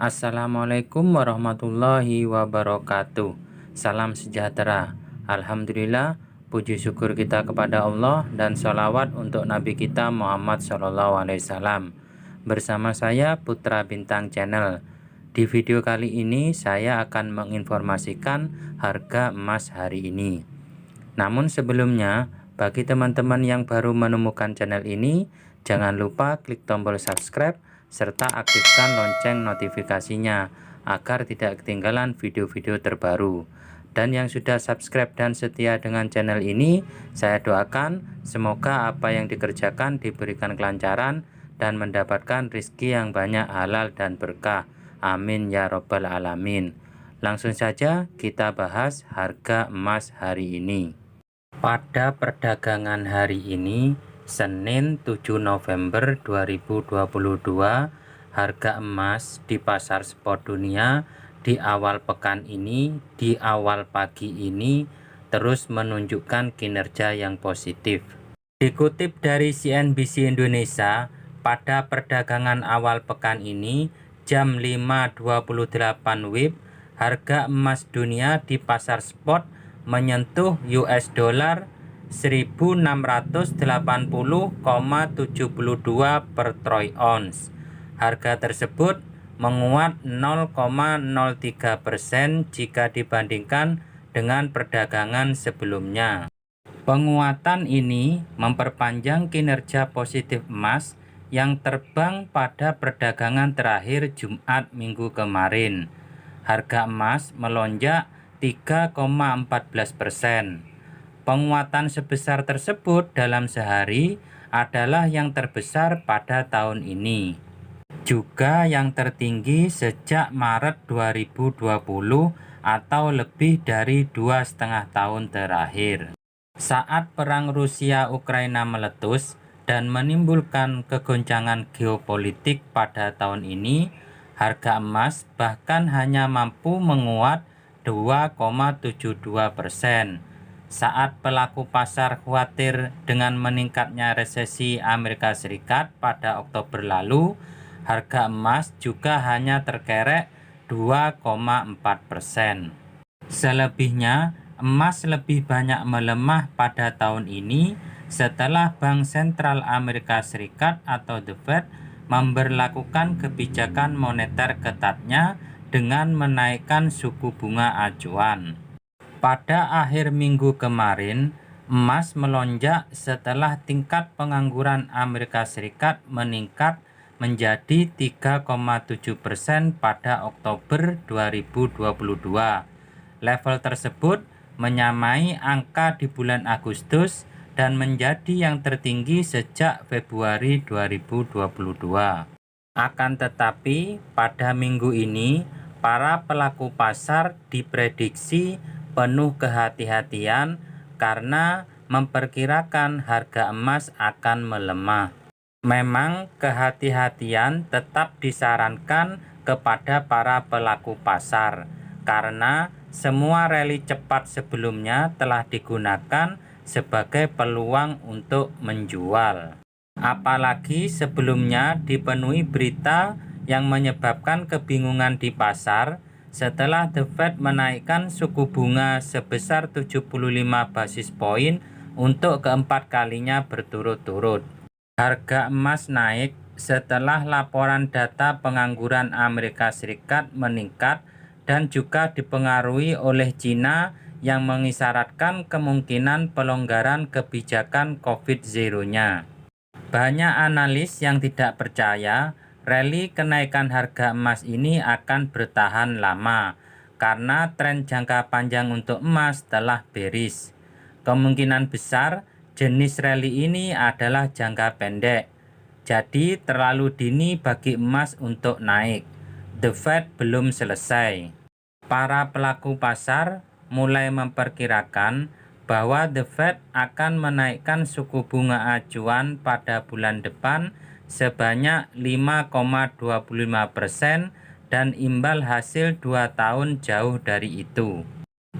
Assalamualaikum warahmatullahi wabarakatuh. Salam sejahtera. Alhamdulillah, puji syukur kita kepada Allah dan sholawat untuk Nabi kita Muhammad SAW. Bersama saya Putra Bintang Channel. Di video kali ini saya akan menginformasikan harga emas hari ini. Namun sebelumnya, bagi teman-teman yang baru menemukan channel ini, jangan lupa klik tombol subscribe serta aktifkan lonceng notifikasinya agar tidak ketinggalan video-video terbaru. Dan yang sudah subscribe dan setia dengan channel ini, saya doakan semoga apa yang dikerjakan diberikan kelancaran dan mendapatkan rezeki yang banyak, halal dan berkah. Amin ya robbal alamin. Langsung saja kita bahas harga emas hari ini. Pada perdagangan hari ini, Senin 7 November 2022, harga emas di pasar spot dunia di awal pekan ini, di awal pagi ini, terus menunjukkan kinerja yang positif. Dikutip dari CNBC Indonesia, pada perdagangan awal pekan ini, jam 5.28 WIB, harga emas dunia di pasar spot menyentuh US dollar 1680,72 per troy ounce. Harga tersebut menguat 0,03% jika dibandingkan dengan perdagangan sebelumnya. Penguatan ini memperpanjang kinerja positif emas yang terbang pada perdagangan terakhir Jumat minggu kemarin. Harga emas melonjak 3,14%. Penguatan sebesar tersebut dalam sehari adalah yang terbesar pada tahun ini, juga yang tertinggi sejak Maret 2020 atau lebih dari 2,5 tahun terakhir. Saat perang Rusia-Ukraina meletus dan menimbulkan kegoncangan geopolitik pada tahun ini, harga emas bahkan hanya mampu menguat 2,72%. Saat pelaku pasar khawatir dengan meningkatnya resesi Amerika Serikat pada Oktober lalu, harga emas juga hanya terkerek 2,4%. Selebihnya, emas lebih banyak melemah pada tahun ini setelah Bank Sentral Amerika Serikat atau The Fed memberlakukan kebijakan moneter ketatnya dengan menaikkan suku bunga acuan. Pada akhir minggu kemarin, emas melonjak setelah tingkat pengangguran Amerika Serikat meningkat menjadi 3,7% pada Oktober 2022. Level tersebut menyamai angka di bulan Agustus dan menjadi yang tertinggi sejak Februari 2022. Akan tetapi, pada minggu ini, para pelaku pasar diprediksi penuh kehati-hatian karena memperkirakan harga emas akan melemah. Memang kehati-hatian tetap disarankan kepada para pelaku pasar karena semua rally cepat sebelumnya telah digunakan sebagai peluang untuk menjual. Apalagi sebelumnya dipenuhi berita yang menyebabkan kebingungan di pasar setelah The Fed menaikkan suku bunga sebesar 75 basis poin untuk keempat kalinya berturut-turut. Harga emas naik setelah laporan data pengangguran Amerika Serikat meningkat dan juga dipengaruhi oleh China yang mengisyaratkan kemungkinan pelonggaran kebijakan COVID-0-nya. Banyak analis yang tidak percaya rally kenaikan harga emas ini akan bertahan lama karena tren jangka panjang untuk emas telah bearish. Kemungkinan besar jenis rally ini adalah jangka pendek, jadi terlalu dini bagi emas untuk naik. The Fed belum selesai. Para pelaku pasar mulai memperkirakan bahwa The Fed akan menaikkan suku bunga acuan pada bulan depan sebanyak 5,25% dan imbal hasil 2 tahun jauh dari itu.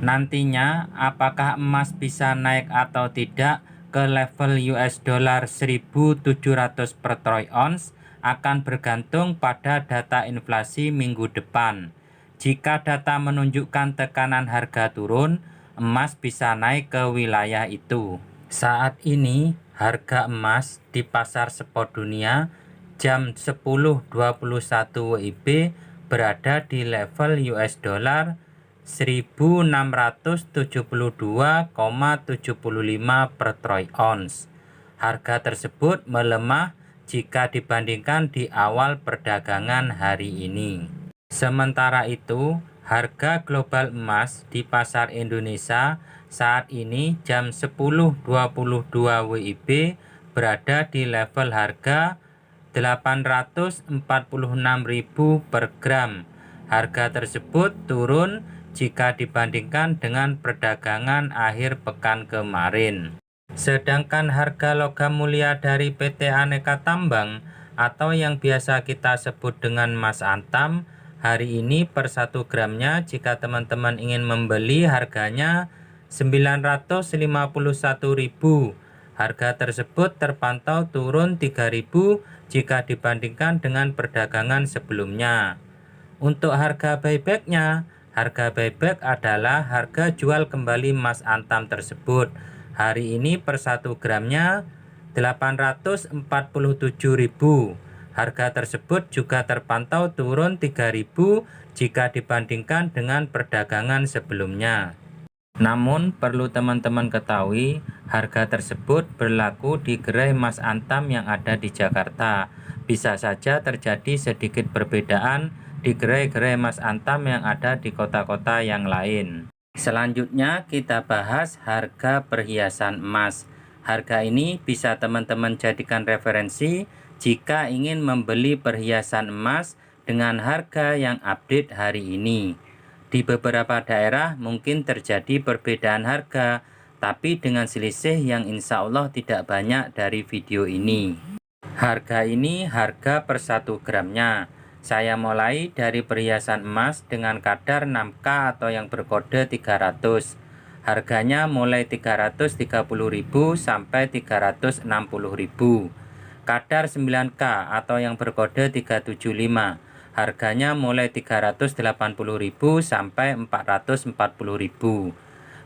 Nantinya apakah emas bisa naik atau tidak ke level US dollar 1.700 per troy ounce akan bergantung pada data inflasi minggu depan. Jika data menunjukkan tekanan harga turun, emas bisa naik ke wilayah itu. Saat ini, harga emas di pasar spot dunia jam 10.21 WIB berada di level US dollar 1.672,75 per troy ounce. Harga tersebut melemah jika dibandingkan di awal perdagangan hari ini. Sementara itu, harga global emas di pasar Indonesia saat ini jam 10.22 WIB berada di level harga 846.000 per gram. Harga tersebut turun jika dibandingkan dengan perdagangan akhir pekan kemarin. Sedangkan harga logam mulia dari PT Aneka Tambang atau yang biasa kita sebut dengan Mas Antam, hari ini per 1 gramnya jika teman-teman ingin membeli harganya 951.000. Harga tersebut terpantau turun 3.000 jika dibandingkan dengan perdagangan sebelumnya. Untuk harga buybacknya, harga buyback adalah harga jual kembali Mas Antam tersebut. Hari ini per 1 gramnya 847.000. Harga tersebut juga terpantau turun 3.000 jika dibandingkan dengan perdagangan sebelumnya. Namun perlu teman-teman ketahui, harga tersebut berlaku di gerai Mas Antam yang ada di Jakarta. Bisa saja terjadi sedikit perbedaan di gerai-gerai Mas Antam yang ada di kota-kota yang lain. Selanjutnya kita bahas harga perhiasan emas. Harga ini bisa teman-teman jadikan referensi jika ingin membeli perhiasan emas dengan harga yang update hari ini. Di beberapa daerah mungkin terjadi perbedaan harga, tapi dengan selisih yang insya Allah tidak banyak dari video ini. Harga ini harga per 1 gramnya. Saya mulai dari perhiasan emas dengan kadar 6K atau yang berkode 300. Harganya mulai 330.000 sampai 360.000. Kadar 9K atau yang berkode 375. Harganya mulai 380.000 sampai 440.000.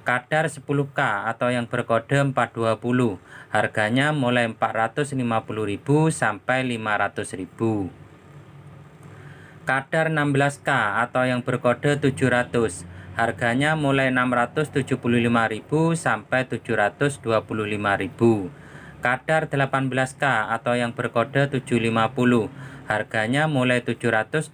Kadar 10K atau yang berkode 420. Harganya mulai 450.000 sampai 500.000. Kadar 16K atau yang berkode 700, harganya mulai 675.000 sampai 725.000. Kadar 18K atau yang berkode 750, harganya mulai 725.000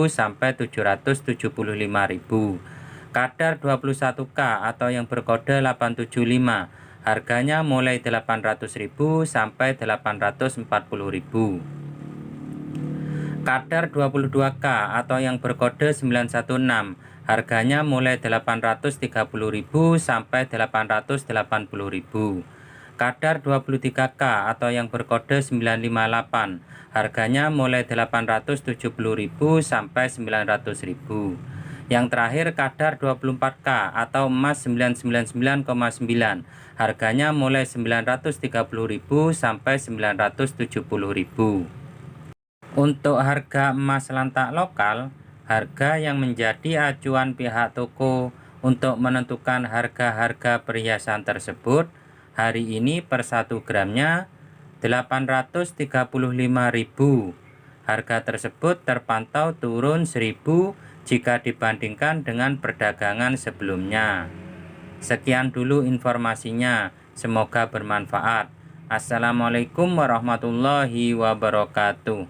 sampai 775.000. Kadar 21K atau yang berkode 875, harganya mulai 800.000 sampai 840.000. Kadar 22K atau yang berkode 916, harganya mulai 830.000 sampai 880.000. Kadar 23K atau yang berkode 958, harganya mulai 870.000 sampai 900.000. Yang terakhir kadar 24K atau emas 999,9, harganya mulai 930.000 sampai 970.000. Untuk harga emas lantak lokal, harga yang menjadi acuan pihak toko untuk menentukan harga-harga perhiasan tersebut hari ini per 1 gramnya 835.000. Harga tersebut terpantau turun 1.000 jika dibandingkan dengan perdagangan sebelumnya. Sekian dulu informasinya, semoga bermanfaat. Assalamualaikum warahmatullahi wabarakatuh.